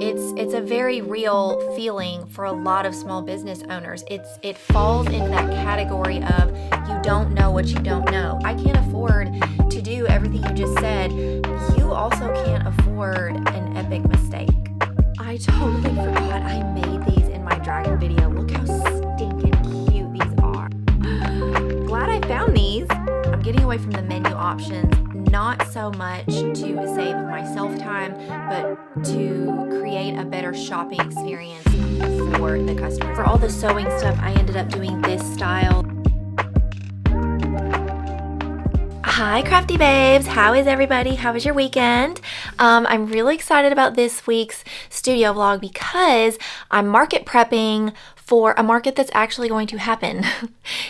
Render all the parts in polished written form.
It's a very real feeling for a lot of small business owners. It falls into that category of you don't know what you don't know. I can't afford to do everything you just said. You also can't afford an epic mistake. I totally forgot I made these in my dragon video. Look how stinking cute these are. Glad I found these. I'm getting away from the menu options, not so much to save myself time, but to create a better shopping experience for the customers. For all the sewing stuff, I ended up doing this style. Hi crafty babes, how is everybody? How was your weekend? I'm really excited about this week's studio vlog because I'm market prepping for a market that's actually going to happen.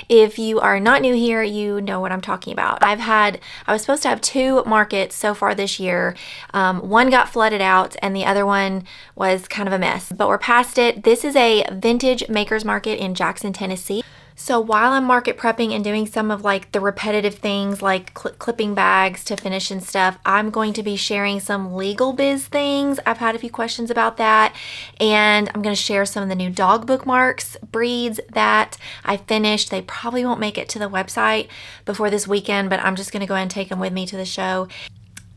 If you are not new here, you know what I'm talking about. I was supposed to have 2 markets so far this year. One got flooded out and the other one was kind of a mess, but we're past it. This is a vintage makers market in Jackson, Tennessee. So while I'm market prepping and doing some of like the repetitive things like clipping bags to finish and stuff, I'm going to be sharing some legal biz things. I've had a few questions about that, and I'm going to share some of the new dog bookmarks breeds that I finished. They probably won't make it to the website before this weekend, but I'm just going to go ahead and take them with me to the show.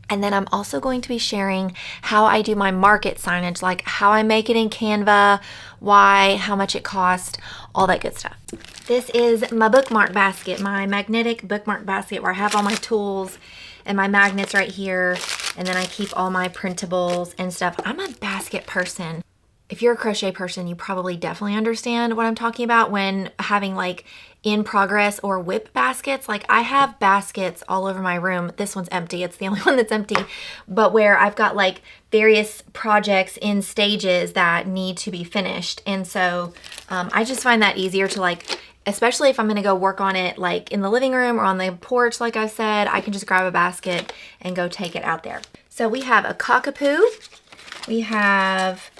And then I'm also going to be sharing how I do my market signage, like how I make it in Canva, why, how much it costs, all that good stuff. This is my bookmark basket, my magnetic bookmark basket where I have all my tools and my magnets right here. And then I keep all my printables and stuff. I'm a basket person. If you're a crochet person, you probably definitely understand what I'm talking about when having like in progress or whip baskets. Like I have baskets all over my room. This one's empty. It's the only one that's empty, but where I've got like various projects in stages that need to be finished. And so I just find that easier to like, especially if I'm going to go work on it like in the living room or on the porch, like I said, I can just grab a basket and go take it out there. So we have a cockapoo. We have,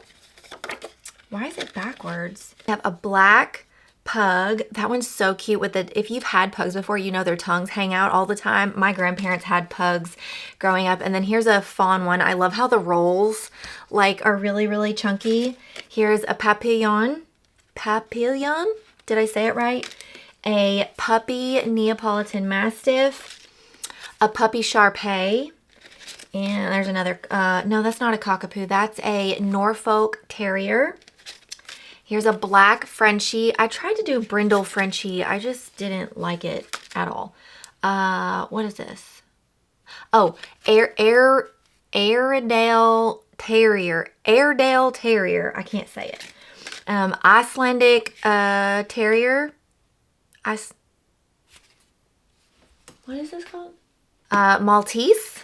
why is it backwards? We have a black pug. That one's so cute with the, if you've had pugs before, you know their tongues hang out all the time. My grandparents had pugs growing up. And then here's a fawn one. I love how the rolls like are really, really chunky. Here's a papillon. Papillon? Did I say it right? A puppy Neapolitan Mastiff. A puppy Shar-Pei. And there's another, no, that's not a cockapoo. That's a Norfolk Terrier. Here's a black Frenchie. I tried to do brindle Frenchie. I just didn't like it at all. What is this? Oh, Airedale Terrier. Airedale Terrier. I can't say it. Icelandic Terrier. What is this called? Maltese.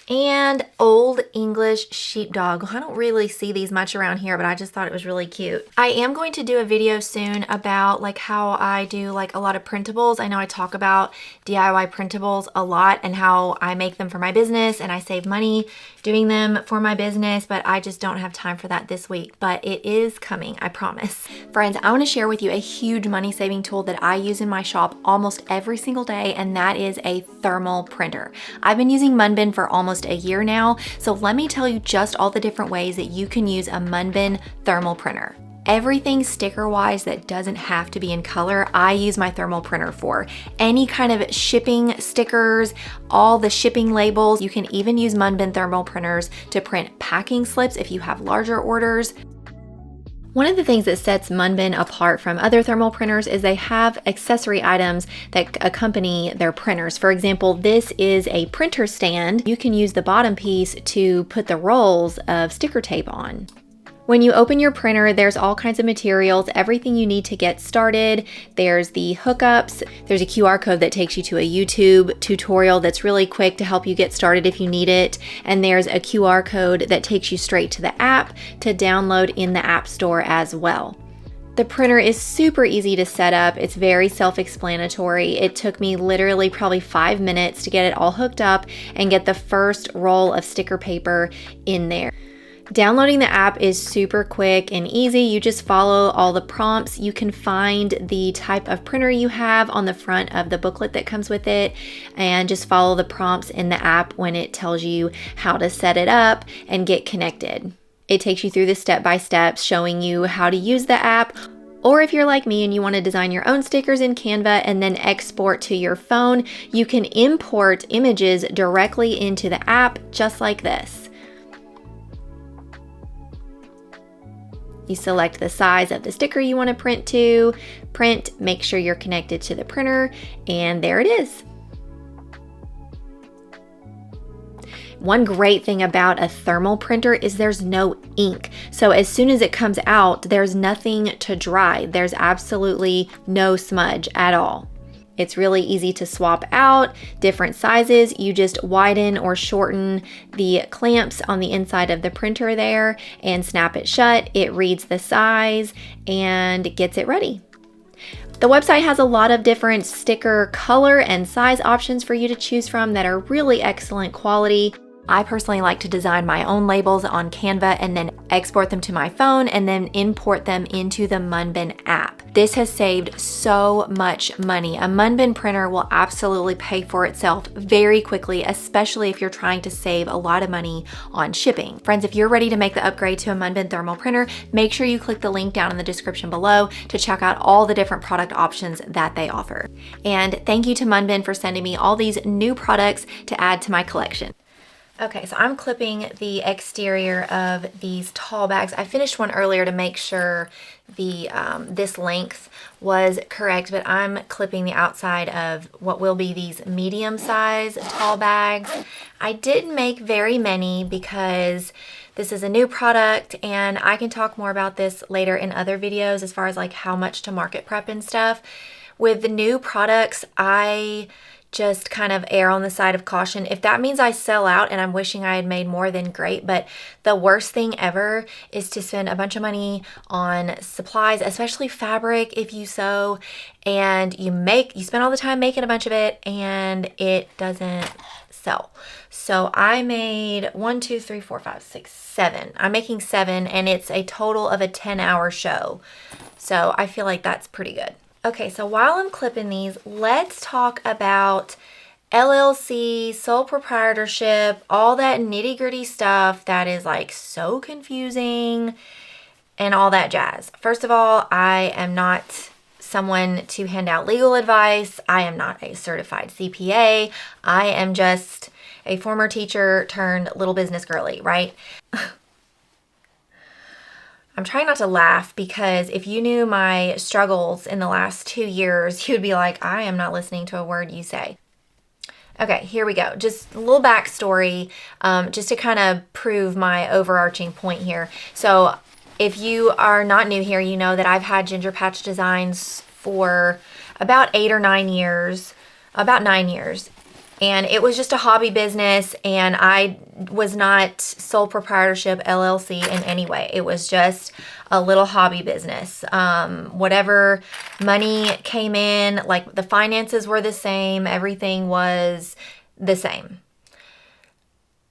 And Old English Sheepdog. I don't really see these much around here, but I just thought it was really cute. I am going to do a video soon about like how I do like a lot of printables. I know I talk about DIY printables a lot and how I make them for my business and I save money doing them for my business, but I just don't have time for that this week, but it is coming, I promise. Friends, I want to share with you a huge money saving tool that I use in my shop almost every single day, and that is a thermal printer. I've been using Munbyn for almost a year now, so let me tell you just all the different ways that you can use a Munbyn thermal printer. Everything sticker wise that doesn't have to be in color, I use my thermal printer for. Any kind of shipping stickers, all the shipping labels. You can even use Munbyn thermal printers to print packing slips if you have larger orders. One of the things that sets Munbyn apart from other thermal printers is they have accessory items that accompany their printers. For example, this is a printer stand. You can use the bottom piece to put the rolls of sticker tape on. When you open your printer, there's all kinds of materials, everything you need to get started. There's the hookups, there's a QR code that takes you to a YouTube tutorial that's really quick to help you get started if you need it. And there's a QR code that takes you straight to the app to download in the App Store as well. The printer is super easy to set up. It's very self-explanatory. It took me literally probably 5 minutes to get it all hooked up and get the first roll of sticker paper in there. Downloading the app is super quick and easy. You just follow all the prompts. You can find the type of printer you have on the front of the booklet that comes with it and just follow the prompts in the app when it tells you how to set it up and get connected. It takes you through the step-by-steps showing you how to use the app. Or if you're like me and you want to design your own stickers in Canva and then export to your phone, you can import images directly into the app just like this. You select the size of the sticker you want to print, make sure you're connected to the printer, and there it is. One great thing about a thermal printer is there's no ink. So as soon as it comes out, there's nothing to dry. There's absolutely no smudge at all. It's really easy to swap out different sizes. You just widen or shorten the clamps on the inside of the printer there and snap it shut. It reads the size and gets it ready. The website has a lot of different sticker color and size options for you to choose from that are really excellent quality. I personally like to design my own labels on Canva and then export them to my phone and then import them into the Munbyn app. This has saved so much money. A Munbyn printer will absolutely pay for itself very quickly, especially if you're trying to save a lot of money on shipping. Friends, if you're ready to make the upgrade to a Munbyn thermal printer, make sure you click the link down in the description below to check out all the different product options that they offer. And thank you to Munbyn for sending me all these new products to add to my collection. Okay, so I'm clipping the exterior of these tall bags. I finished one earlier to make sure the this length was correct, but I'm clipping the outside of what will be these medium-size tall bags. I didn't make very many because this is a new product, and I can talk more about this later in other videos as far as like how much to market prep and stuff. With the new products, I just kind of err on the side of caution. If that means I sell out and I'm wishing I had made more, then great. But the worst thing ever is to spend a bunch of money on supplies, especially fabric if you sew, and you spend all the time making a bunch of it and it doesn't sell. So I made 1, 2, 3, 4, 5, 6, 7. I'm making 7 and it's a total of a 10-hour show. So I feel like that's pretty good. Okay, so while I'm clipping these, let's talk about LLC, sole proprietorship, all that nitty-gritty stuff that is like so confusing and all that jazz. First of all, I am not someone to hand out legal advice. I am not a certified CPA. I am just a former teacher turned little business girly, right? I'm trying not to laugh because if you knew my struggles in the last 2 years, you'd be like, I am not listening to a word you say. Okay, here we go. Just a little backstory, just to kind of prove my overarching point here. So if you are not new here, you know that I've had Ginger Patch Designs for about 8 or 9 years, about 9 years. And it was just a hobby business, and I was not sole proprietorship LLC in any way. It was just a little hobby business. Whatever money came in, like the finances were the same, everything was the same.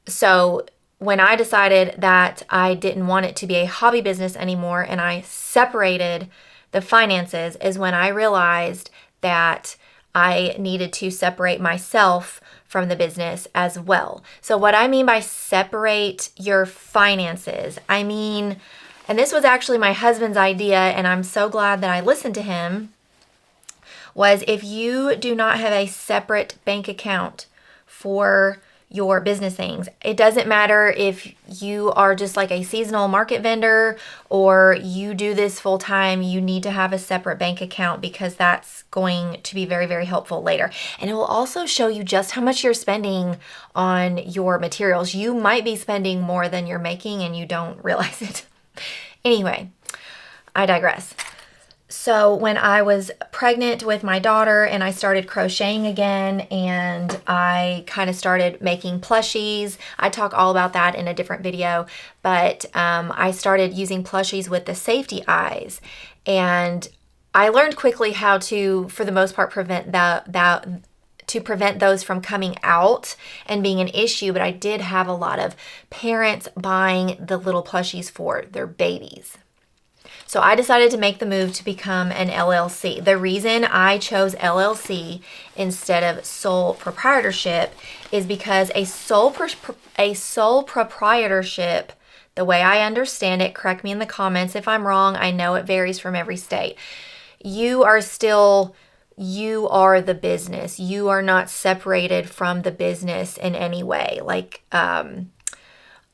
So when I decided that I didn't want it to be a hobby business anymore and I separated the finances is when I realized that I needed to separate myself from the business as well. So what I mean by separate your finances, I mean, and this was actually my husband's idea, and I'm so glad that I listened to him, was if you do not have a separate bank account for your business things. It doesn't matter if you are just like a seasonal market vendor or you do this full time, you need to have a separate bank account because that's going to be very, very helpful later. And it will also show you just how much you're spending on your materials. You might be spending more than you're making and you don't realize it. Anyway, I digress. So when I was pregnant with my daughter and I started crocheting again and I kind of started making plushies, I talk all about that in a different video, but I started using plushies with the safety eyes, and I learned quickly how to, for the most part, prevent those from coming out and being an issue, but I did have a lot of parents buying the little plushies for their babies. So I decided to make the move to become an LLC. The reason I chose LLC instead of sole proprietorship is because a sole proprietorship the way I understand it, correct me in the comments if I'm wrong, I know it varies from every state. You are the business. You are not separated from the business in any way. Like,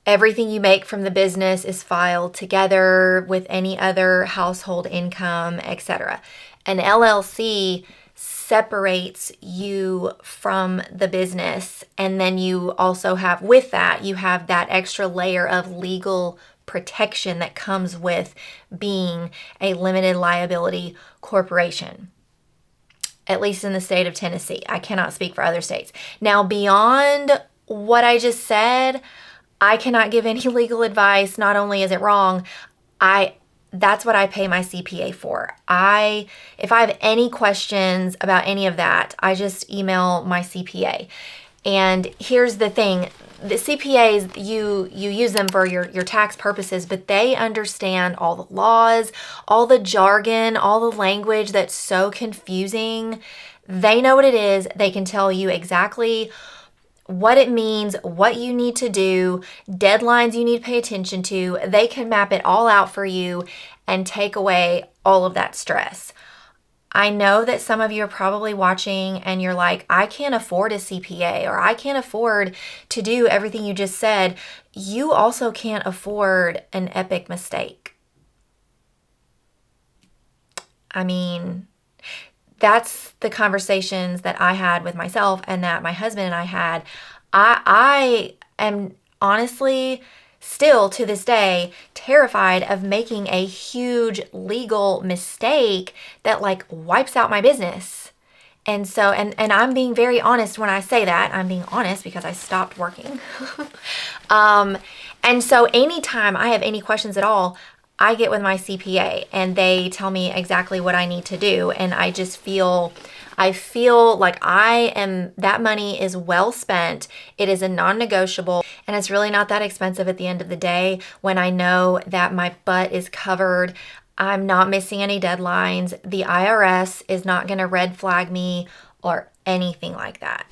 everything you make from the business is filed together with any other household income, etc. An LLC separates you from the business, and then you also have, with that, you have that extra layer of legal protection that comes with being a limited liability corporation, at least in the state of Tennessee. I cannot speak for other states. Now, beyond what I just said, I cannot give any legal advice. Not only is it wrong, that's what I pay my CPA for. If I have any questions about any of that, I just email my CPA. And here's the thing, the CPAs, you use them for your tax purposes, but they understand all the laws, all the jargon, all the language that's so confusing. They know what it is. They can tell you exactly what it means, what you need to do, deadlines you need to pay attention to. They can map it all out for you and take away all of that stress. I know that some of you are probably watching and you're like, I can't afford a CPA, or I can't afford to do everything you just said. You also can't afford an epic mistake. I mean, that's the conversations that I had with myself and that my husband and I had. I am honestly still to this day terrified of making a huge legal mistake that like wipes out my business. And so, and I'm being very honest when I say that. I'm being honest because I stopped working. And so anytime I have any questions at all, I get with my CPA and they tell me exactly what I need to do. And I feel like that money is well spent. It is a non-negotiable, and it's really not that expensive at the end of the day when I know that my butt is covered. I'm not missing any deadlines. The IRS is not going to red flag me or anything like that.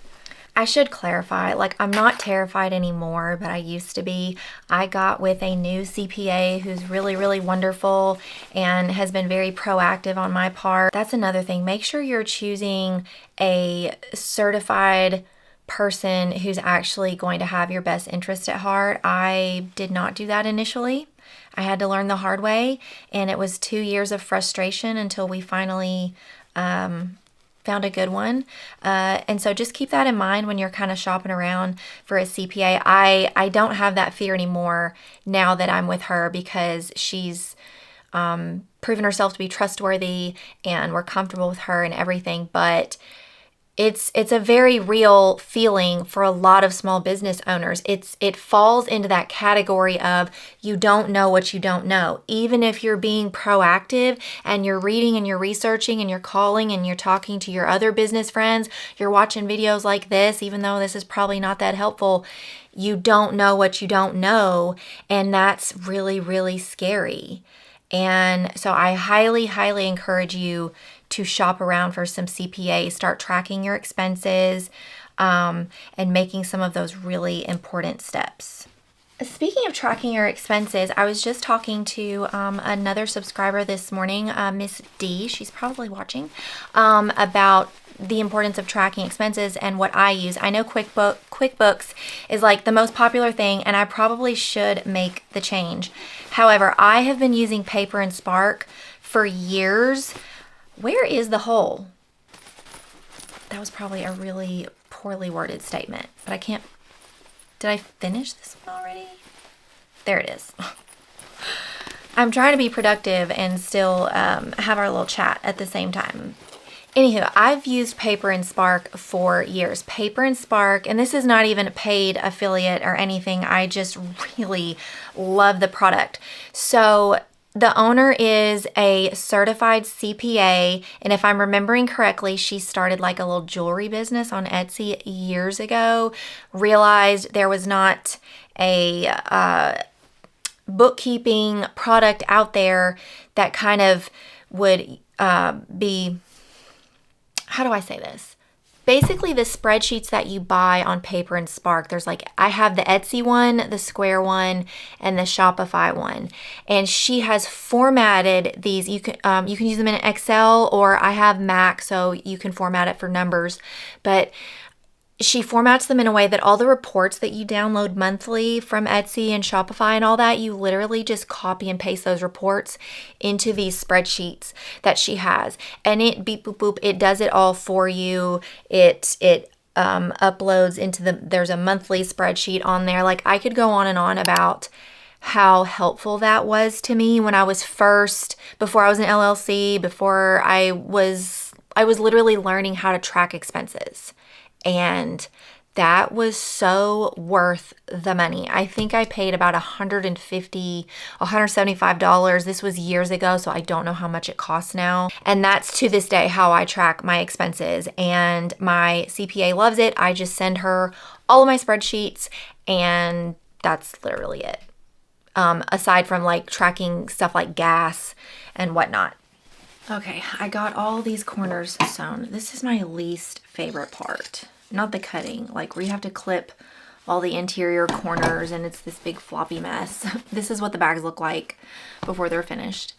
I should clarify, like, I'm not terrified anymore, but I used to be. I got with a new CPA who's really, really wonderful and has been very proactive on my part. That's another thing. Make sure you're choosing a certified person who's actually going to have your best interest at heart. I did not do that initially. I had to learn the hard way, and it was 2 years of frustration until we finally found a good one. And so just keep that in mind when you're kind of shopping around for a CPA. I don't have that fear anymore now that I'm with her, because she's proven herself to be trustworthy and we're comfortable with her and everything. But it's a very real feeling for a lot of small business owners. It falls into that category of you don't know what you don't know. Even if you're being proactive and you're reading and you're researching and you're calling and you're talking to your other business friends, you're watching videos like this, even though this is probably not that helpful, you don't know what you don't know. And that's really, really scary. And so I highly, highly encourage you to shop around for some CPAs, start tracking your expenses, and making some of those really important steps. Speaking of tracking your expenses, I was just talking to another subscriber this morning, Miss D, she's probably watching, about the importance of tracking expenses and what I use. I know QuickBooks is like the most popular thing, and I probably should make the change. However, I have been using Paper and Spark for years. Where is the hole? That was probably a really poorly worded statement, but I can't. Did I finish this one already? There it is. I'm trying to be productive and still have our little chat at the same time. Anywho, I've used Paper and Spark for years. Paper and Spark, and this is not even a paid affiliate or anything. I just really love the product. So the owner is a certified CPA, and if I'm remembering correctly, she started like a little jewelry business on Etsy years ago, realized there was not a bookkeeping product out there that kind of would be, how do I say this? basically the spreadsheets that you buy on Paper and Spark. There's like, I have the Etsy one, the Square one, and the Shopify one. And she has formatted these. You can use them in Excel, or I have Mac, so you can format it for numbers. But she formats them in a way that all the reports that you download monthly from Etsy and Shopify and all that, you literally just copy and paste those reports into these spreadsheets that she has. And it beep, boop, boop, it does it all for you. It uploads into there's a monthly spreadsheet on there. Like, I could go on and on about how helpful that was to me when I was before I was an LLC, before I was literally learning how to track expenses. And that was so worth the money. I think I paid about $175. This was years ago, so I don't know how much it costs now. And that's to this day how I track my expenses. And my CPA loves it. I just send her all of my spreadsheets, and that's literally it. Aside from like tracking stuff like gas and whatnot. Okay, I got all these corners sewn. This is my least favorite part. Not the cutting, like where you have to clip all the interior corners and it's this big floppy mess. This is what the bags look like before they're finished.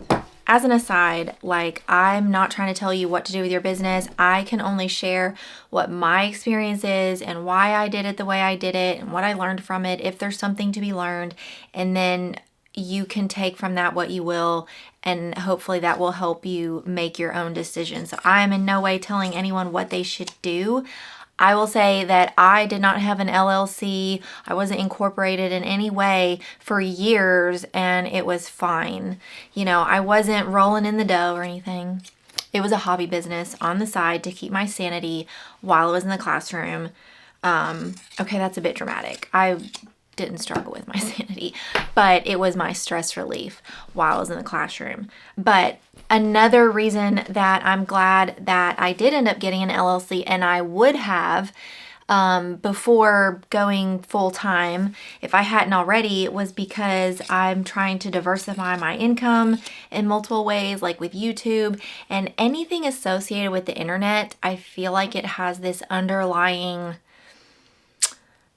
As an aside, like, I'm not trying to tell you what to do with your business. I can only share what my experience is and why I did it the way I did it and what I learned from it, if there's something to be learned. And then you can take from that what you will, and hopefully that will help you make your own decisions. So I am in no way telling anyone what they should do. I will say that I did not have an LLC. I wasn't incorporated in any way for years, and it was fine. You know, I wasn't rolling in the dough or anything. It was a hobby business on the side to keep my sanity while I was in the classroom. Okay, that's a bit dramatic. I didn't struggle with my sanity, but it was my stress relief while I was in the classroom. But another reason that I'm glad that I did end up getting an LLC, and I would have before going full time if I hadn't already, was because I'm trying to diversify my income in multiple ways, like with YouTube and anything associated with the internet. I feel like it has this underlying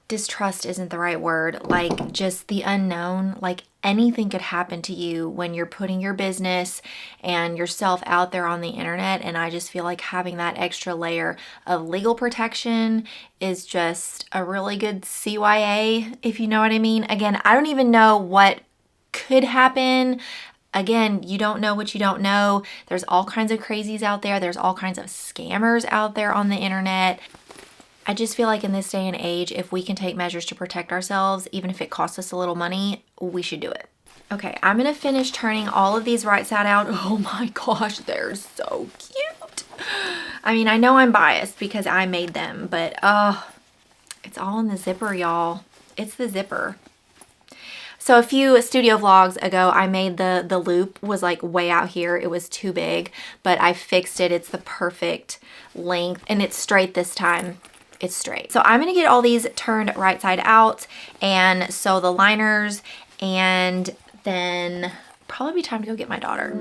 distrust isn't the right word, like just the unknown. Like, anything could happen to you when you're putting your business and yourself out there on the internet. And I just feel like having that extra layer of legal protection is just a really good CYA, if you know what I mean. Again, I don't even know what could happen. Again, you don't know what you don't know. There's all kinds of crazies out there. There's all kinds of scammers out there on the internet. I just feel like in this day and age, if we can take measures to protect ourselves, even if it costs us a little money, we should do it. Okay, I'm going to finish turning all of these right side out. Oh my gosh, they're so cute. I mean, I know I'm biased because I made them, but it's all in the zipper, y'all. It's the zipper. So a few studio vlogs ago, I made the loop was like way out here. It was too big, but I fixed it. It's the perfect length, and it's straight this time. It's straight. So I'm going to get all these turned right side out and sew the liners, and then probably be time to go get my daughter.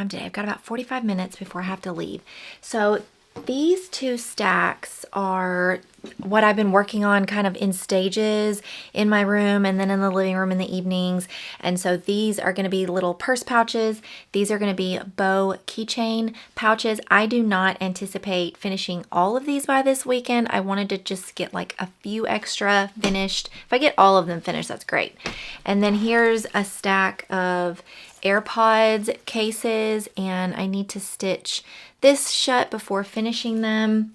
Today. I've got about 45 minutes before I have to leave. So These two stacks are what I've been working on kind of in stages in my room and then in the living room in the evenings. And so these are going to be little purse pouches. These are going to be bow keychain pouches. I do not anticipate finishing all of these by this weekend. I wanted to just get like a few extra finished. If I get all of them finished, that's great. And then here's a stack of AirPods cases, and I need to stitch this shut before finishing them.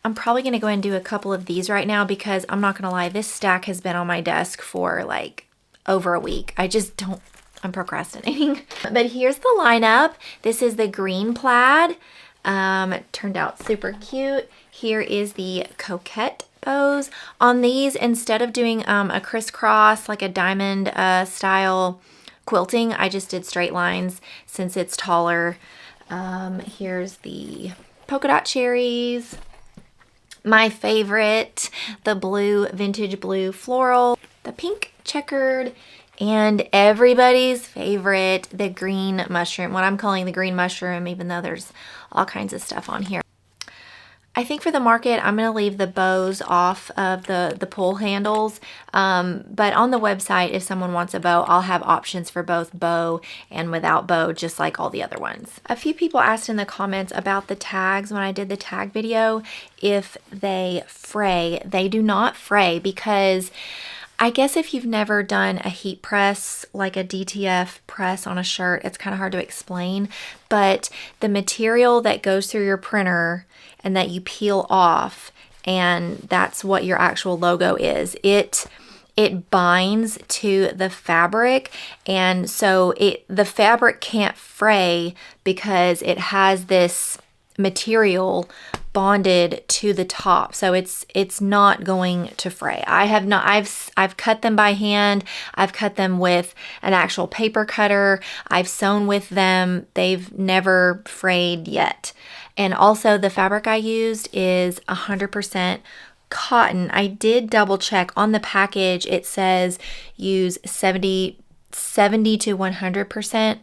I'm probably going to go ahead and do a couple of these right now because I'm not going to lie, this stack has been on my desk for like over a week. I'm procrastinating. But here's the lineup. This is the green plaid. It turned out super cute. Here is the coquette bows. On these, instead of doing a crisscross, like a diamond style quilting, I just did straight lines since it's taller. Here's the polka dot cherries. My favorite, the blue, vintage blue floral, the pink checkered, and everybody's favorite, the green mushroom, what I'm calling the green mushroom, even though there's all kinds of stuff on here. I think for the market, I'm going to leave the bows off of the pull handles, but on the website, if someone wants a bow, I'll have options for both bow and without bow, just like all the other ones. A few people asked in the comments about the tags when I did the tag video, if they fray. They do not fray because I guess if you've never done a heat press, like a DTF press on a shirt, it's kind of hard to explain, but the material that goes through your printer and that you peel off, and that's what your actual logo is. It binds to the fabric, and so the fabric can't fray because it has this material bonded to the top, so it's not going to fray. I've cut them by hand. I've cut them with an actual paper cutter. I've sewn with them. They've never frayed yet. And also the fabric I used is 100% cotton. I did double check on the package. It says use 70 to 100%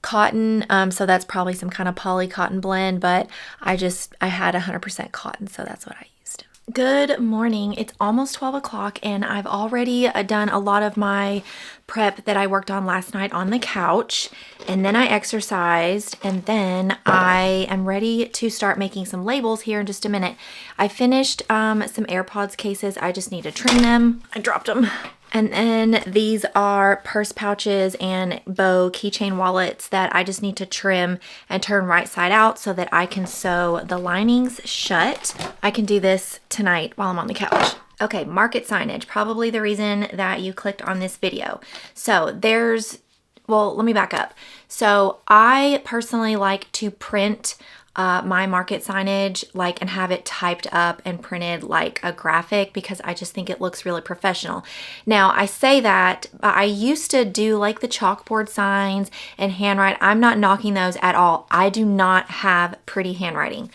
cotton, so that's probably some kind of poly cotton blend, but I had 100% cotton, so that's what I used. Good morning. It's almost 12 o'clock and I've already done a lot of my prep that I worked on last night on the couch, and then I exercised, and then I am ready to start making some labels here in just a minute. I finished some AirPods cases. I just need to trim them. I dropped them. And then these are purse pouches and bow keychain wallets that I just need to trim and turn right side out so that I can sew the linings shut. I can do this tonight while I'm on the couch. Okay, market signage, probably the reason that you clicked on this video. So let me back up. So I personally like to print my market signage and have it typed up and printed like a graphic because I just think it looks really professional. Now I say that, I used to do like the chalkboard signs and handwrite. I'm not knocking those at all. I do not have pretty handwriting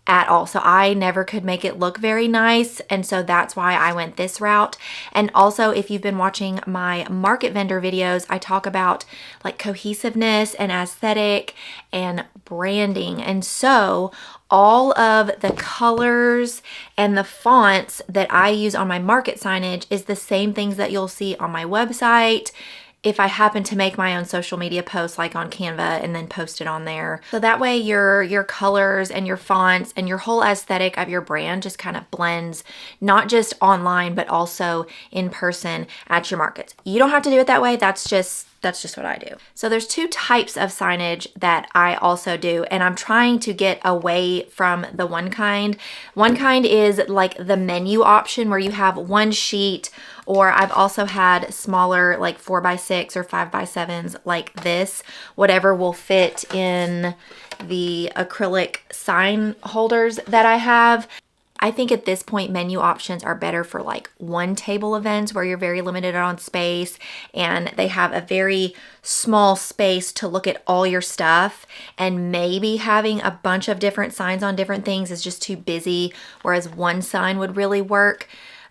at all. So I never could make it look very nice. And so that's why I went this route. And also, if you've been watching my market vendor videos, I talk about like cohesiveness and aesthetic and branding. And so all of the colors and the fonts that I use on my market signage is the same things that you'll see on my website if I happen to make my own social media posts like on Canva and then post it on there. So that way your colors and your fonts and your whole aesthetic of your brand just kind of blends, not just online, but also in person at your markets. You don't have to do it that way. That's just what I do. So there's two types of signage that I also do, and I'm trying to get away from the one kind. One kind is like the menu option where you have one sheet, or I've also had smaller like 4x6 or 5x7s like this, whatever will fit in the acrylic sign holders that I have. I think at this point, menu options are better for like one table events where you're very limited on space and they have a very small space to look at all your stuff, and maybe having a bunch of different signs on different things is just too busy, whereas one sign would really work.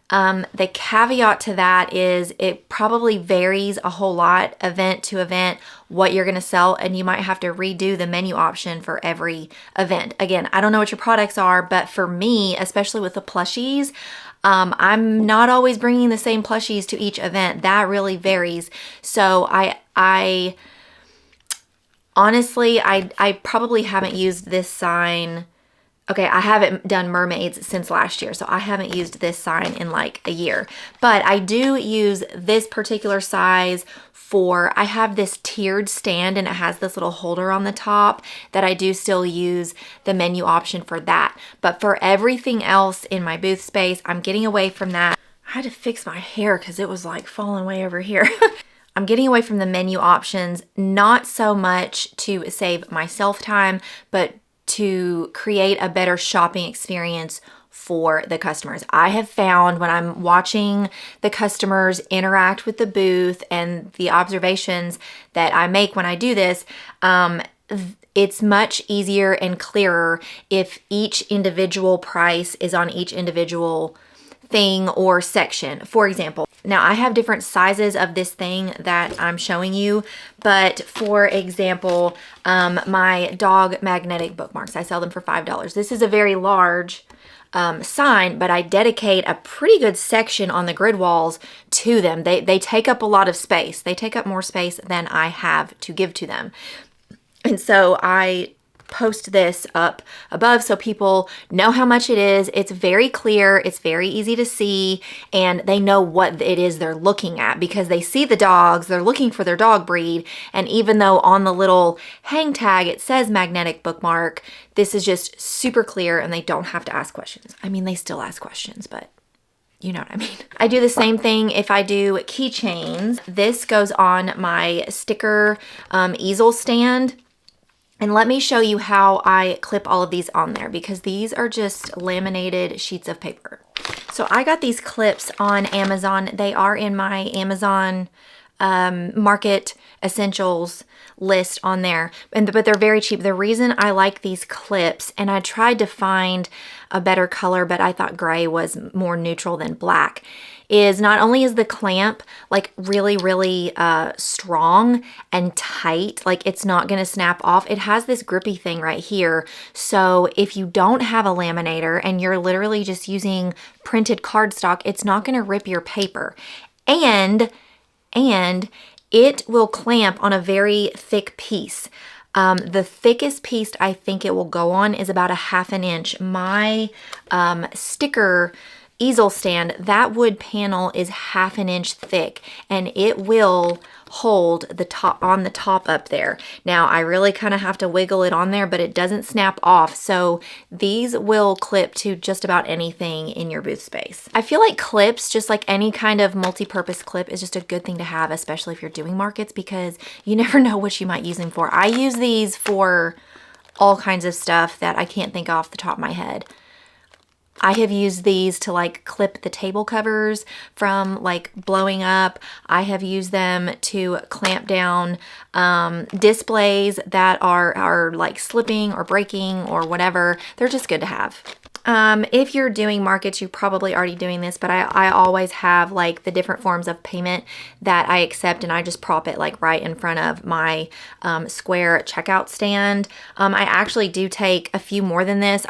The caveat to that is it probably varies a whole lot event to event what you're going to sell, and you might have to redo the menu option for every event. Again, I don't know what your products are, but for me, especially with the plushies, I'm not always bringing the same plushies to each event. That really varies. So I honestly, I probably haven't used this sign. Okay, I haven't done mermaids since last year, so I haven't used this sign in like a year. But I do use this particular size for, I have this tiered stand and it has this little holder on the top that I do still use the menu option for that. But for everything else in my booth space, I'm getting away from that. I had to fix my hair because it was like falling way over here. I'm getting away from the menu options, not so much to save myself time, but to create a better shopping experience for the customers. I have found when I'm watching the customers interact with the booth and the observations that I make when I do this, it's much easier and clearer if each individual price is on each individual thing or section. For example, now I have different sizes of this thing that I'm showing you, but for example, my dog magnetic bookmarks, I sell them for $5. This is a very large sign, but I dedicate a pretty good section on the grid walls to them. They take up a lot of space. They take up more space than I have to give to them. And so I post this up above so people know how much it is. It's very clear, it's very easy to see, and they know what it is they're looking at because they see the dogs, they're looking for their dog breed, and even though on the little hang tag it says magnetic bookmark, this is just super clear and they don't have to ask questions. I mean, they still ask questions, but you know what I mean. I do the same thing if I do keychains. This goes on my sticker easel stand. And let me show you how I clip all of these on there because these are just laminated sheets of paper. So I got these clips on Amazon. They are in my Amazon Market Essentials list on there, but they're very cheap. The reason I like these clips, and I tried to find a better color, but I thought gray was more neutral than black, is not only is the clamp like really, really strong and tight, like it's not going to snap off. It has this grippy thing right here. So if you don't have a laminator and you're literally just using printed cardstock, it's not going to rip your paper. And it will clamp on a very thick piece. The thickest piece I think it will go on is about 1/2 inch. My sticker easel stand, that wood panel is 1/2 inch thick and it will hold the top on the top up there. Now I really kind of have to wiggle it on there, but it doesn't snap off. So these will clip to just about anything in your booth space. I feel like clips, just like any kind of multi-purpose clip, is just a good thing to have, especially if you're doing markets, because you never know what you might use them for. I use these for all kinds of stuff that I can't think off the top of my head. I have used these to like clip the table covers from like blowing up. I have used them to clamp down displays that are like slipping or breaking or whatever. They're just good to have. If you're doing markets, you're probably already doing this, but I always have like the different forms of payment that I accept, and I just prop it like right in front of my square checkout stand. I actually do take a few more than this.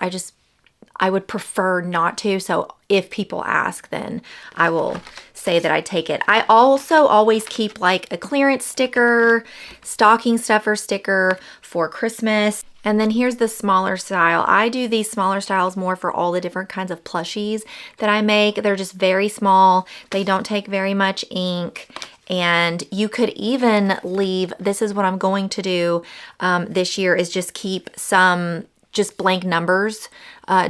I would prefer not to, so if people ask, then I will say that I take it. I also always keep like a clearance sticker, stocking stuffer sticker for Christmas. And then here's the smaller style. I do these smaller styles more for all the different kinds of plushies that I make. They're just very small. They don't take very much ink. And you could even leave, this is what I'm going to do this year, is just keep some just blank numbers,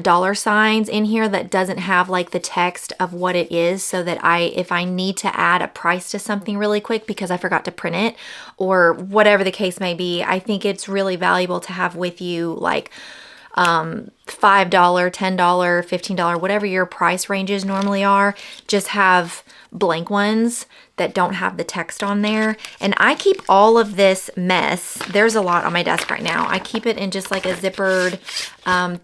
dollar signs in here that doesn't have like the text of what it is, so that if I need to add a price to something really quick because I forgot to print it or whatever the case may be, I think it's really valuable to have with you like $5, $10, $15, whatever your price ranges normally are, just have blank ones that don't have the text on there. And I keep all of this mess. There's a lot on my desk right now. I keep it in just like a zippered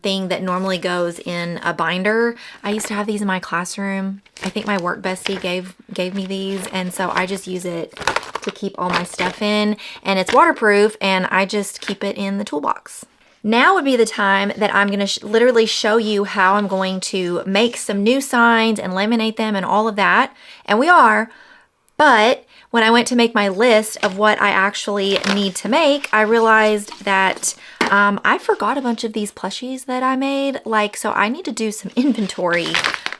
thing that normally goes in a binder. I used to have these in my classroom. I think my work bestie gave me these, and so I just use it to keep all my stuff in, and it's waterproof, and I just keep it in the toolbox. Now would be the time that I'm going to literally show you how I'm going to make some new signs and laminate them and all of that. And we are, but when I went to make my list of what I actually need to make, I realized that I forgot a bunch of these plushies that I made. So I need to do some inventory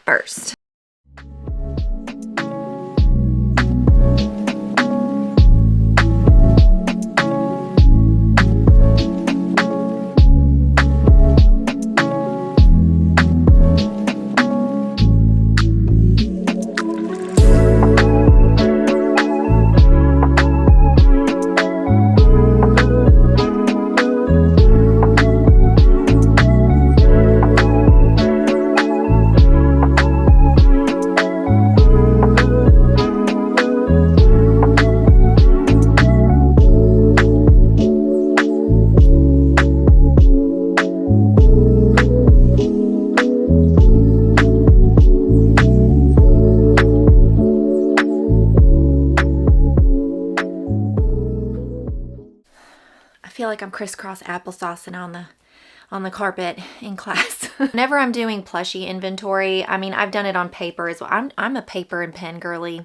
first. I feel like I'm crisscross applesaucing on the carpet in class. Whenever I'm doing plushie inventory, I mean, I've done it on paper as well. I'm a paper and pen girly.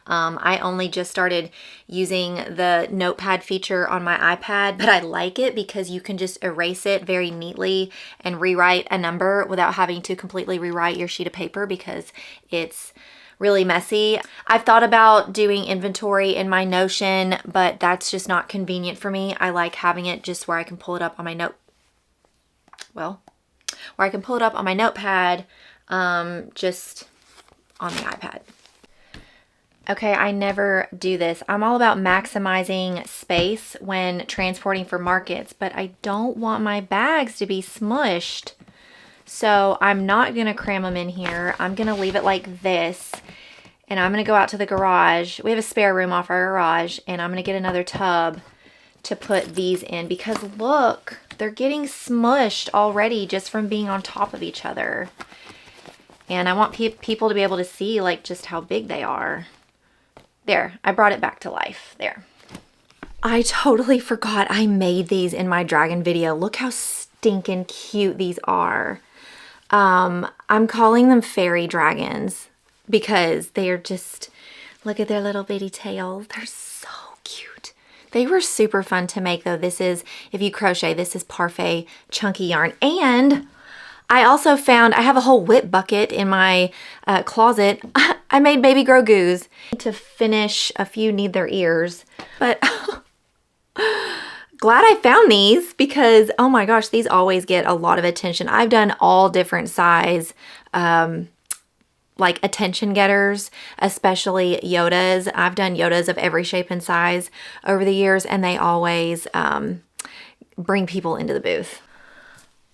I only just started using the notepad feature on my iPad, but I like it because you can just erase it very neatly and rewrite a number without having to completely rewrite your sheet of paper because it's really messy. I've thought about doing inventory in my Notion, but that's just not convenient for me. I like having it just where I can pull it up on my notepad, just on the iPad. Okay, I never do this. I'm all about maximizing space when transporting for markets, but I don't want my bags to be smushed. So I'm not going to cram them in here. I'm going to leave it like this, and I'm going to go out to the garage. We have a spare room off our garage, and I'm going to get another tub to put these in because look, they're getting smushed already just from being on top of each other. And I want people to be able to see like just how big they are. There, I brought it back to life. There. I totally forgot I made these in my dragon video. Look how stinking cute these are. I'm calling them fairy dragons because they are just, look at their little bitty tails. They're so cute. They were super fun to make though. This is, if you crochet, this is parfait chunky yarn. And I also found, I have a whole whip bucket in my closet. I made baby Grogu's. To finish, a few need their ears, but glad I found these because, oh my gosh, these always get a lot of attention. I've done all different size, like attention getters, especially Yodas. I've done Yodas of every shape and size over the years, and they always bring people into the booth.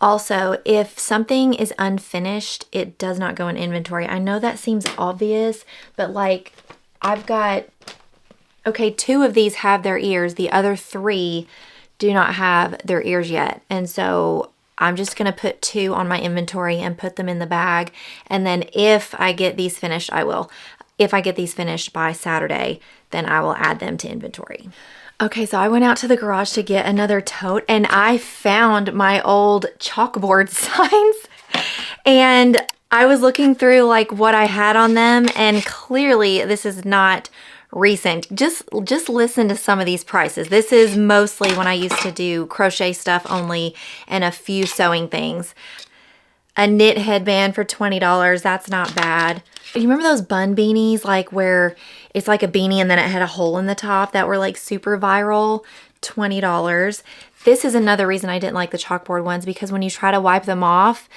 Also, if something is unfinished, it does not go in inventory. I know that seems obvious, but like I've got, okay, 2 of these have their ears. The other 3 do not have their ears yet. And so I'm just going to put 2 on my inventory and put them in the bag. And then if I get these finished, I will. If I get these finished by Saturday, then I will add them to inventory. Okay, so I went out to the garage to get another tote and I found my old chalkboard signs. And I was looking through like what I had on them, and clearly this is not recent. Just listen to some of these prices. This is mostly when I used to do crochet stuff only and a few sewing things. A knit headband for $20. That's not bad. You remember those bun beanies, like where it's like a beanie and then it had a hole in the top, that were like super viral? $20. This is another reason I didn't like the chalkboard ones, because when you try to wipe them off,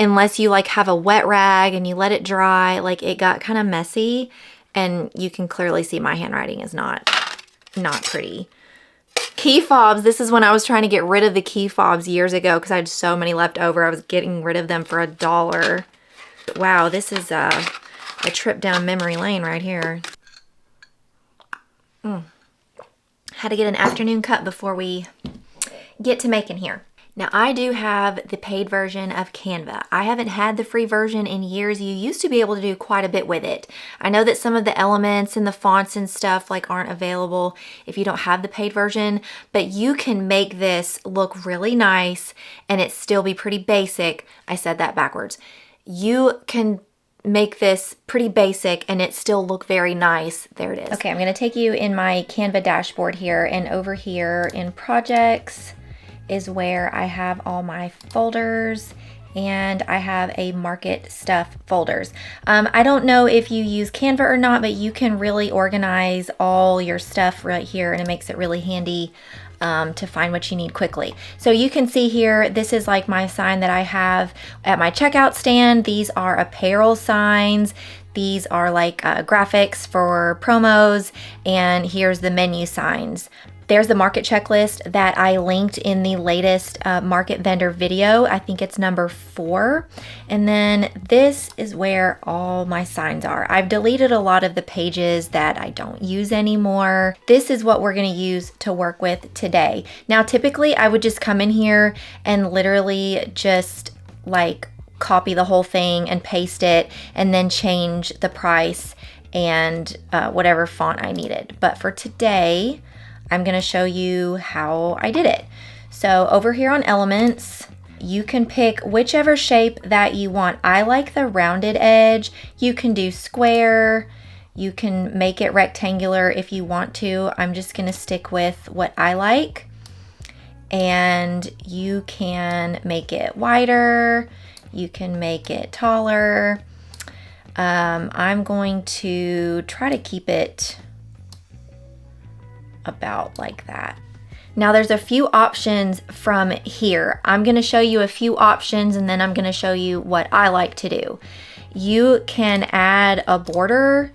unless you like have a wet rag and you let it dry, like it got kind of messy, and you can clearly see my handwriting is not pretty. Key fobs. This is when I was trying to get rid of the key fobs years ago because I had so many left over. I was getting rid of them for $1. Wow, this is a trip down memory lane right here. Had to get an afternoon cut before we get to making here. Now, I do have the paid version of Canva. I haven't had the free version in years. You used to be able to do quite a bit with it. I know that some of the elements and the fonts and stuff like aren't available if you don't have the paid version, but you can make this look really nice and it still be pretty basic. I said that backwards. You can make this pretty basic and it still look very nice. There it is. Okay, I'm gonna take you in my Canva dashboard here, and over here in projects is where I have all my folders, and I have a market stuff folders. I don't know if you use Canva or not, but you can really organize all your stuff right here, and it makes it really handy to find what you need quickly. So you can see here, this is like my sign that I have at my checkout stand. These are apparel signs. These are like graphics for promos, and here's the menu signs. There's the market checklist that I linked in the latest market vendor video. I think it's number 4. And then this is where all my signs are. I've deleted a lot of the pages that I don't use anymore. This is what we're gonna use to work with today. Now, typically I would just come in here and literally just like copy the whole thing and paste it and then change the price and whatever font I needed. But for today, I'm going to show you how I did it. So over here on elements, you can pick whichever shape that you want. I like the rounded edge. You can do square. You can make it rectangular if you want to. I'm just going to stick with what I like. And you can make it wider. You can make it taller. I'm going to try to keep it about like that. Now there's a few options from here. I'm going to show you a few options and then I'm going to show you what I like to do. You can add a border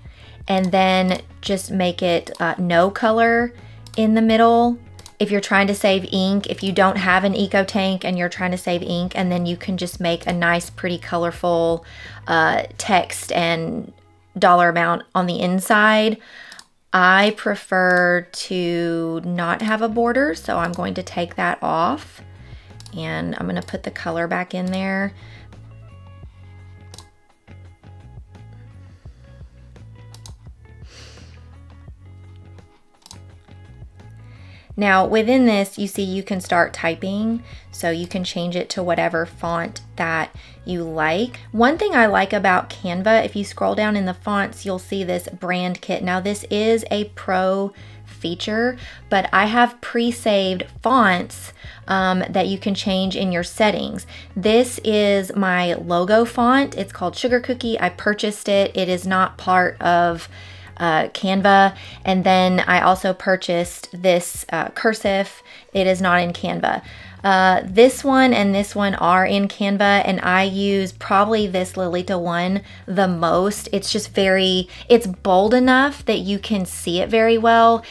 and then just make it no color in the middle. If you're trying to save ink, if you don't have an eco tank and you're trying to save ink, and then you can just make a nice, pretty, colorful text and dollar amount on the inside. I prefer to not have a border, so I'm going to take that off and I'm going to put the color back in there. Now within this, you see you can start typing, so you can change it to whatever font that you like. One thing I like about Canva, if you scroll down in the fonts, you'll see this brand kit. Now this is a pro feature, but I have pre-saved fonts that you can change in your settings. This is my logo font. It's called Sugar Cookie. I purchased it. It is not part of Canva. And then I also purchased this cursive. It is not in Canva. This one and this one are in Canva, and I use probably this Lolita one the most. It's just it's bold enough that you can see it very well,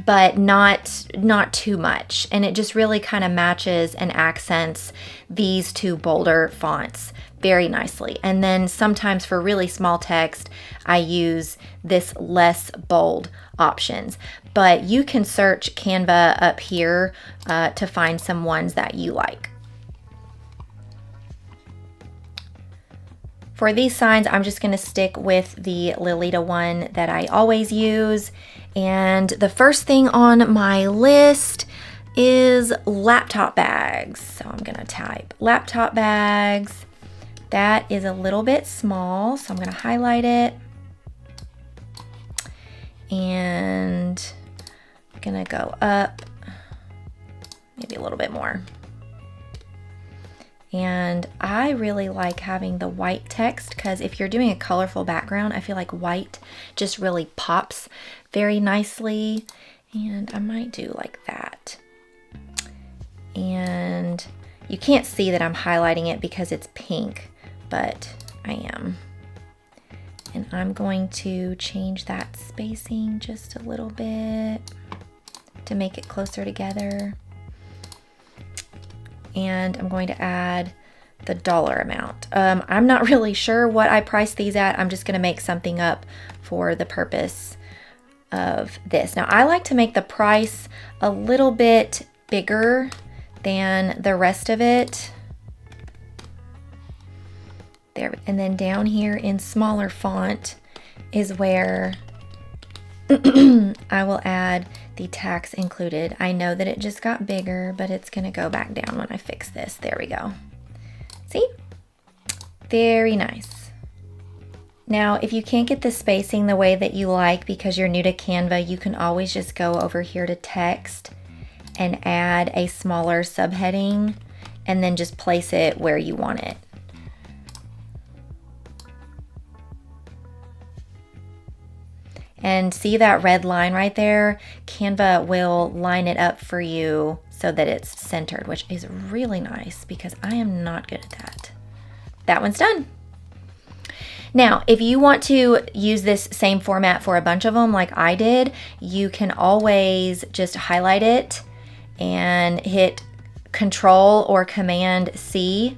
but not too much. And it just really kind of matches and accents these two bolder fonts very nicely. And then sometimes for really small text, I use this less bold options. But you can search Canva up here to find some ones that you like. For these signs, I'm just going to stick with the Lolita one that I always use. And the first thing on my list is laptop bags. So I'm going to type laptop bags. That is a little bit small, so I'm going to highlight it. And I'm going to go up maybe a little bit more. And I really like having the white text because if you're doing a colorful background, I feel like white just really pops very nicely. And I might do like that. And you can't see that I'm highlighting it because it's pink, but I am. And I'm going to change that spacing just a little bit. to make it closer together. And I'm going to add the dollar amount. I'm not really sure what I priced these at. I'm just going to make something up for the purpose of this. Now, I like to make the price a little bit bigger than the rest of it. There, and then down here in smaller font is where I will add the tax included. I know that it just got bigger, but it's gonna go back down when I fix this. There we go. See? Very nice. Now, if you can't get the spacing the way that you like because you're new to Canva, you can always just go over here to text and add a smaller subheading and then just place it where you want it. And see that red line right there? Canva will line it up for you so that it's centered, which is really nice because I am not good at that. That one's done. Now, if you want to use this same format for a bunch of them like I did, you can always just highlight it and hit Control or Command C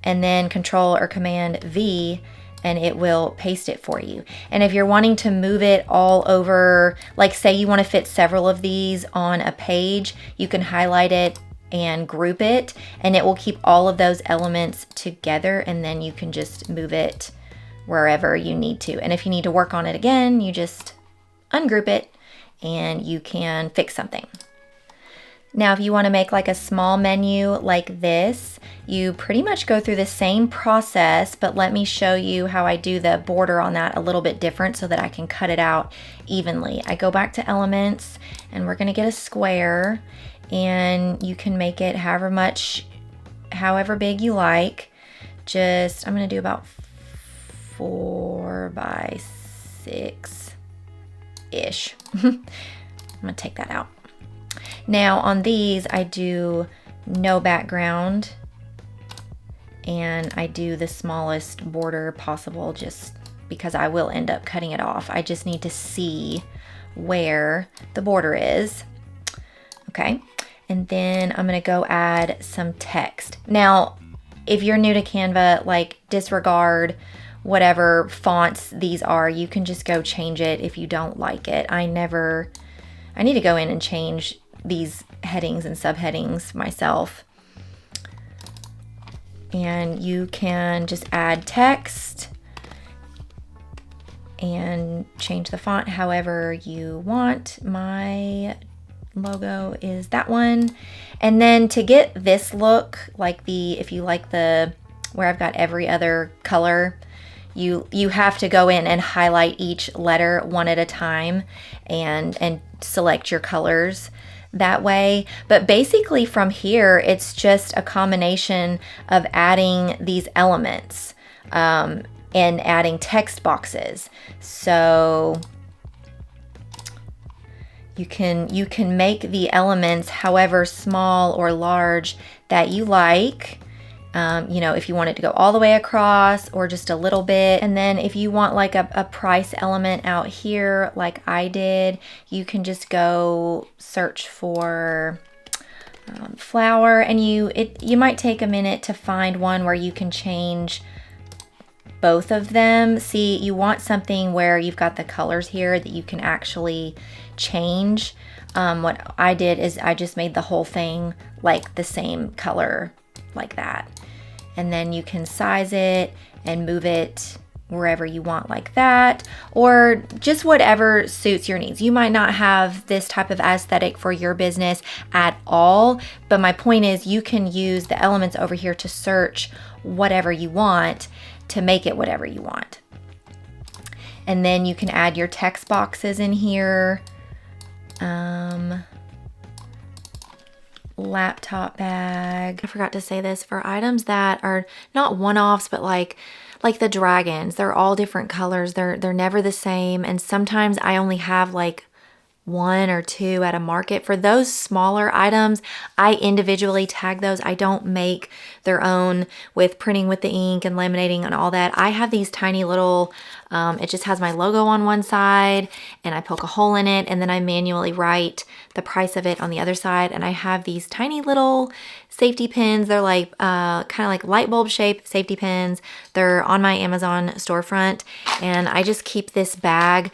and then Control or Command V, and it will paste it for you. And if you're wanting to move it all over, like say you want to fit several of these on a page, you can highlight it and group it, and it will keep all of those elements together, and then you can just move it wherever you need to. And if you need to work on it again, you just ungroup it and you can fix something. Now, if you want to make like a small menu like this, you pretty much go through the same process, but let me show you how I do the border on that a little bit different so that I can cut it out evenly. I go back to elements and we're going to get a square, and you can make it however big you like. I'm going to do about 4 by 6-ish. I'm going to take that out. Now on these, I do no background and I do the smallest border possible just because I will end up cutting it off. I just need to see where the border is. Okay, and then I'm gonna go add some text. Now, if you're new to Canva, like disregard whatever fonts these are. You can just go change it if you don't like it. I need to go in and change these headings and subheadings myself. And you can just add text and change the font however you want. My logo is that one. And then to get this look, like if you like where I've got every other color, you have to go in and highlight each letter one at a time and select your colors that way. But basically from here, it's just a combination of adding these elements and adding text boxes. So you can make the elements however small or large that you like. If you want it to go all the way across or just a little bit. And then if you want like a price element out here, like I did, you can just go search for flower, and you might take a minute to find one where you can change both of them. See, you want something where you've got the colors here that you can actually change. What I did is I just made the whole thing like the same color like that. And then you can size it and move it wherever you want like that, or just whatever suits your needs. You might not have this type of aesthetic for your business at all, but my point is you can use the elements over here to search whatever you want to make it whatever you want. And then you can add your text boxes in here. Laptop bag. I forgot to say this, for items that are not one-offs, but like the dragons, they're all different colors. They're never the same. And sometimes I only have like 1 or 2 at a market. For those smaller items, I individually tag those. I don't make their own with printing with the ink and laminating and all that. I have these tiny little, it just has my logo on one side and I poke a hole in it and then I manually write the price of it on the other side. And I have these tiny little safety pins. They're like kind of like light bulb shaped safety pins. They're on my Amazon storefront, and I just keep this bag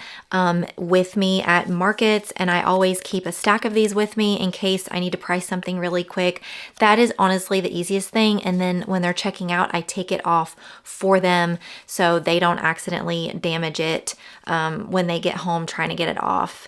with me at markets, and I always keep a stack of these with me in case I need to price something really quick. That is honestly the easiest thing. And then when they're checking out, I take it off for them so they don't accidentally damage it when they get home trying to get it off.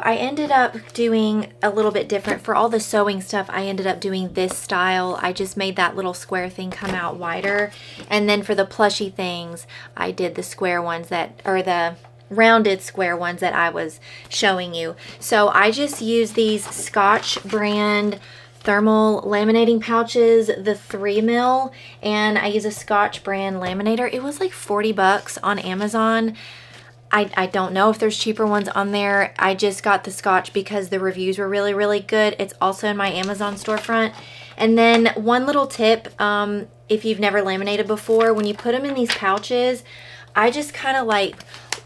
I ended up doing a little bit different. For all the sewing stuff, I ended up doing this style. I just made that little square thing come out wider. And then for the plushy things, I did the square ones that, or the rounded square ones that I was showing you. So I just use these Scotch brand thermal laminating pouches, the 3mm, and I use a Scotch brand laminator. It was like 40 bucks on Amazon. I don't know if there's cheaper ones on there. I just got the Scotch because the reviews were really, really good. It's also in my Amazon storefront. And then one little tip, if you've never laminated before, when you put them in these pouches, I just kind of like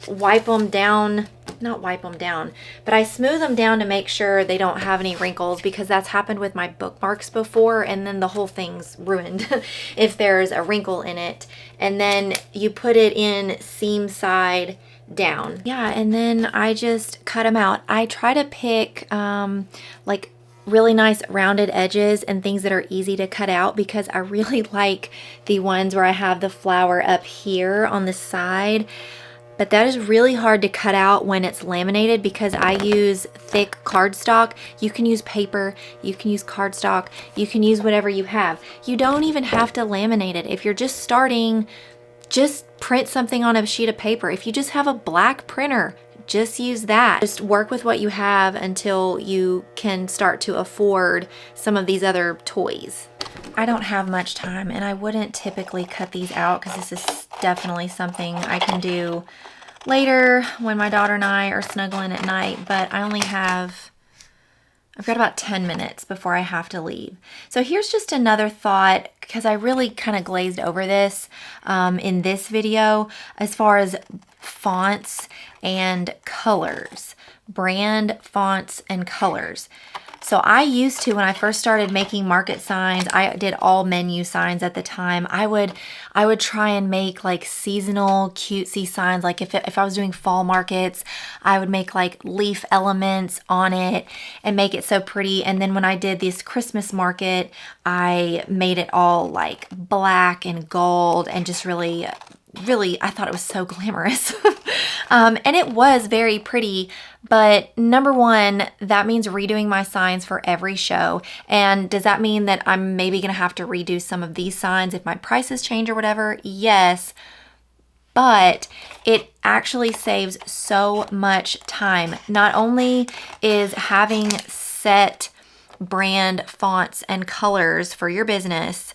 wipe them down, not wipe them down, but I smooth them down to make sure they don't have any wrinkles, because that's happened with my bookmarks before, and then the whole thing's ruined if there's a wrinkle in it. And then you put it in seam side down. Yeah, and then I just cut them out. I try to pick like really nice rounded edges and things that are easy to cut out, because I really like the ones where I have the flower up here on the side. But that is really hard to cut out when it's laminated, because I use thick cardstock. You can use paper, you can use cardstock, you can use whatever you have. You don't even have to laminate it. If you're just starting, just print something on a sheet of paper. If you just have a black printer, just use that. Just work with what you have until you can start to afford some of these other toys. I don't have much time, and I wouldn't typically cut these out because this is definitely something I can do later when my daughter and I are snuggling at night, but I've got about 10 minutes before I have to leave. So here's just another thought, because I really kind of glazed over this in this video, as far as fonts and colors, brand fonts and colors. So I used to, when I first started making market signs, I did all menu signs at the time. I would try and make like seasonal cutesy signs. Like if I was doing fall markets, I would make like leaf elements on it and make it so pretty. And then when I did this Christmas market, I made it all like black and gold and just really, I thought it was so glamorous. And it was very pretty, but number one, that means redoing my signs for every show. And does that mean that I'm maybe going to have to redo some of these signs if my prices change or whatever? Yes, but it actually saves so much time. Not only is having set brand fonts and colors for your business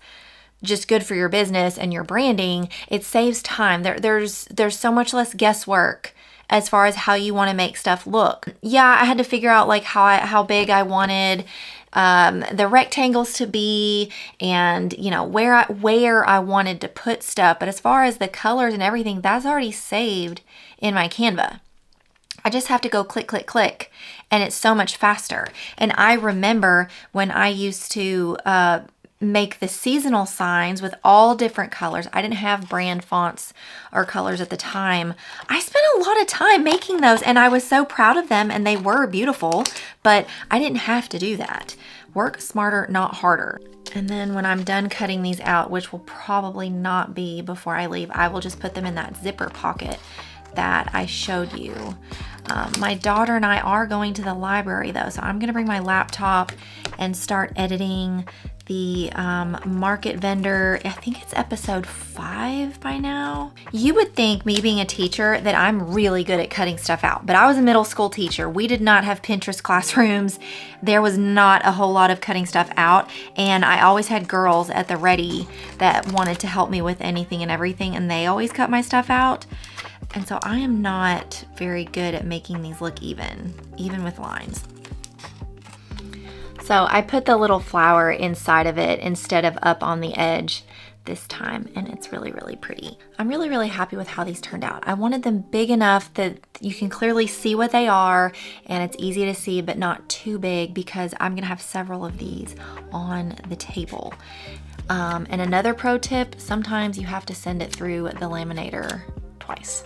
just good for your business and your branding, it saves time. There's so much less guesswork as far as how you want to make stuff look. Yeah, I had to figure out like how big I wanted the rectangles to be, and you know where I wanted to put stuff. But as far as the colors and everything, that's already saved in my Canva. I just have to go click, click, click, and it's so much faster. And I remember when I used to make the seasonal signs with all different colors. I didn't have brand fonts or colors at the time. I spent a lot of time making those and I was so proud of them and they were beautiful, but I didn't have to do that. Work smarter, not harder. And then when I'm done cutting these out, which will probably not be before I leave, I will just put them in that zipper pocket that I showed you. My daughter and I are going to the library though, so I'm gonna bring my laptop and start editing the market vendor. I think it's episode 5 by now. You would think, me being a teacher, that I'm really good at cutting stuff out, but I was a middle school teacher. We did not have Pinterest classrooms. There was not a whole lot of cutting stuff out, and I always had girls at the ready that wanted to help me with anything and everything, and they always cut my stuff out. And so I am not very good at making these look even with lines. So I put the little flower inside of it instead of up on the edge this time, and it's really, really pretty. I'm really, really happy with how these turned out. I wanted them big enough that you can clearly see what they are and it's easy to see, but not too big because I'm gonna have several of these on the table. And another pro tip, sometimes you have to send it through the laminator twice.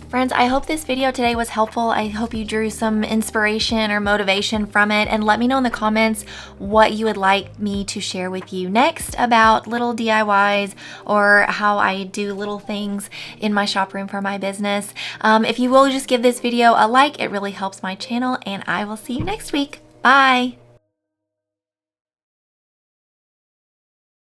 Friends, I hope this video today was helpful. I hope you drew some inspiration or motivation from it, and let me know in the comments what you would like me to share with you next about little DIYs or how I do little things in my shop room for my business. If you will just give this video a like, it really helps my channel, and I will see you next week. Bye.